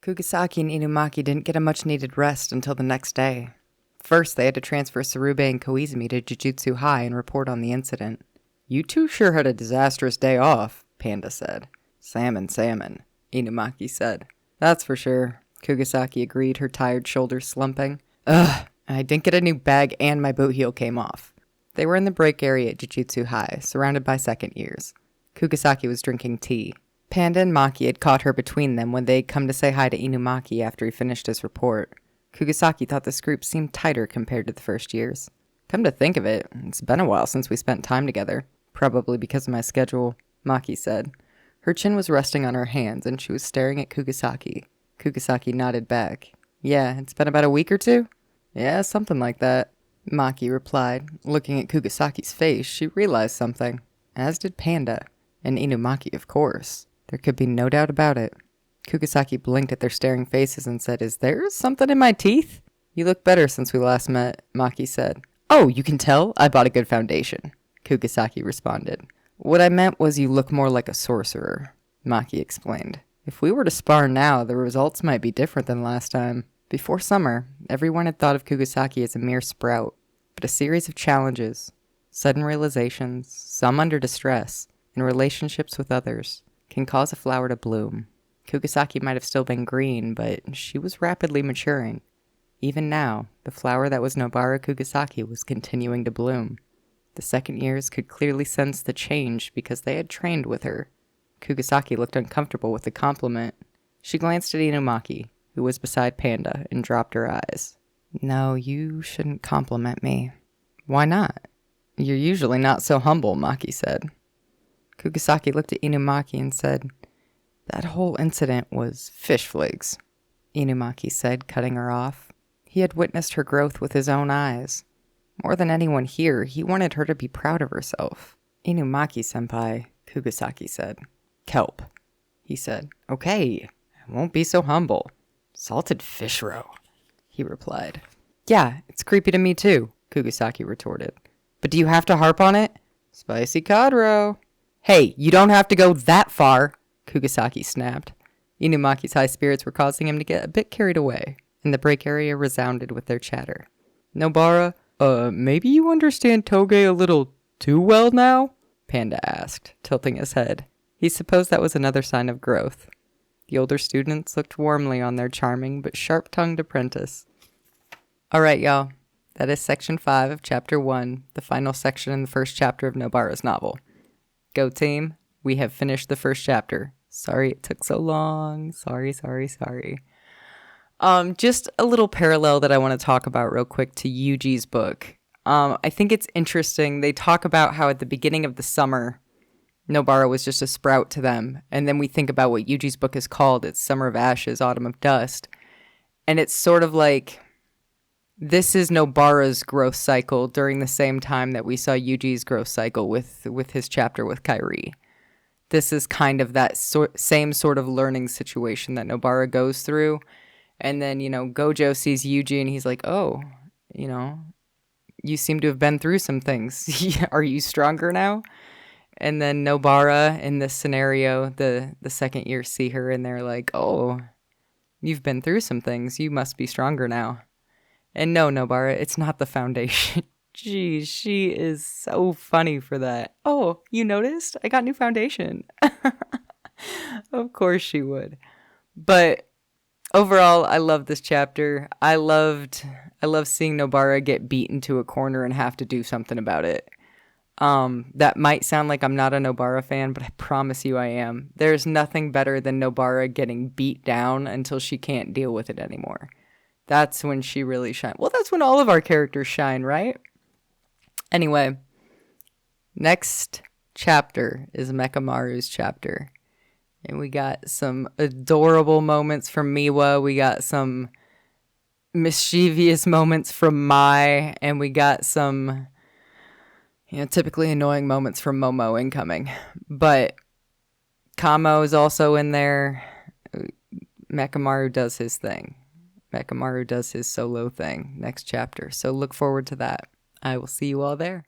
Kugisaki and Inumaki didn't get a much-needed rest until the next day. First, they had to transfer Sarube and Koizumi to Jujutsu High and report on the incident. "You two sure had a disastrous day off," Panda said. Salmon, Inumaki said. "That's for sure," Kugisaki agreed, her tired shoulders slumping. "Ugh, I didn't get a new bag and my boot heel came off." They were in the break area at Jujutsu High, surrounded by second years. Kugisaki was drinking tea. Panda and Maki had caught her between them when they'd come to say hi to Inumaki after he finished his report. Kugisaki thought this group seemed tighter compared to the first years. "Come to think of it, it's been a while since we spent time together. Probably because of my schedule," Maki said. Her chin was resting on her hands, and she was staring at Kugisaki. Kugisaki nodded back. "Yeah, it's been about a week or two?" "Yeah, something like that," Maki replied. Looking at Kugisaki's face, she realized something. As did Panda. And Inumaki, of course. There could be no doubt about it. Kugisaki blinked at their staring faces and said, "Is there something in my teeth?" "You look better since we last met," Maki said. "Oh, you can tell? I bought a good foundation," Kugisaki responded. "What I meant was you look more like a sorcerer," Maki explained. "If we were to spar now, the results might be different than last time." Before summer, everyone had thought of Kugisaki as a mere sprout, but a series of challenges, sudden realizations, some under distress, and relationships with others can cause a flower to bloom. Kugisaki might have still been green, but she was rapidly maturing. Even now, the flower that was Nobara Kugisaki was continuing to bloom. The second years could clearly sense the change because they had trained with her. Kugisaki looked uncomfortable with the compliment. She glanced at Inumaki, who was beside Panda, and dropped her eyes. "No, you shouldn't compliment me." "Why not?" "You're usually not so humble," Maki said. Kugisaki looked at Inumaki and said, "That whole incident was fish flakes," Inumaki said, cutting her off. He had witnessed her growth with his own eyes. More than anyone here, he wanted her to be proud of herself. "Inumaki-senpai," Kugisaki said. "Kelp," he said. "Okay, I won't be so humble." "Salted fish roe," he replied. "Yeah, it's creepy to me too," Kugisaki retorted. "But do you have to harp on it?" "Spicy cod roe." "Hey, you don't have to go that far," Kugisaki snapped. Inumaki's high spirits were causing him to get a bit carried away, and the break area resounded with their chatter. "Nobara, maybe you understand Toge a little too well now?" Panda asked, tilting his head. He supposed that was another sign of growth. The older students looked warmly on their charming but sharp-tongued apprentice. All right, y'all. That is section 5 of chapter 1, the final section in the first chapter of Nobara's novel. Go team, we have finished the first chapter. Sorry it took so long. Sorry. Just a little parallel that I want to talk about real quick to Yuji's book. I think it's interesting. They talk about how at the beginning of the summer, Nobara was just a sprout to them. And then we think about what Yuji's book is called. It's Summer of Ashes, Autumn of Dust. And it's sort of like, this is Nobara's growth cycle during the same time that we saw Yuji's growth cycle with his chapter with Kairi. This is kind of that same sort of learning situation that Nobara goes through. And then, Gojo sees Yuji and he's like, "Oh, you seem to have been through some things. Are you stronger now?" And then Nobara, in this scenario, the second year see her and they're like, "Oh, you've been through some things. You must be stronger now." And no, Nobara, it's not the foundation. Geez, she is so funny for that. "Oh, you noticed? I got new foundation." Of course she would. But overall, I love this chapter. I love seeing Nobara get beaten to a corner and have to do something about it. That might sound like I'm not a Nobara fan, but I promise you I am. There's nothing better than Nobara getting beat down until she can't deal with it anymore. That's when she really shines. Well, that's when all of our characters shine, right? Anyway, next chapter is MECHAMARU's chapter. And we got some adorable moments from Miwa. We got some mischievous moments from Mai. And we got some, typically annoying moments from Momo incoming. But Kamo is also in there. MECHAMARU does his thing. MECHAMARU does his solo thing next chapter. So look forward to that. I will see you all there.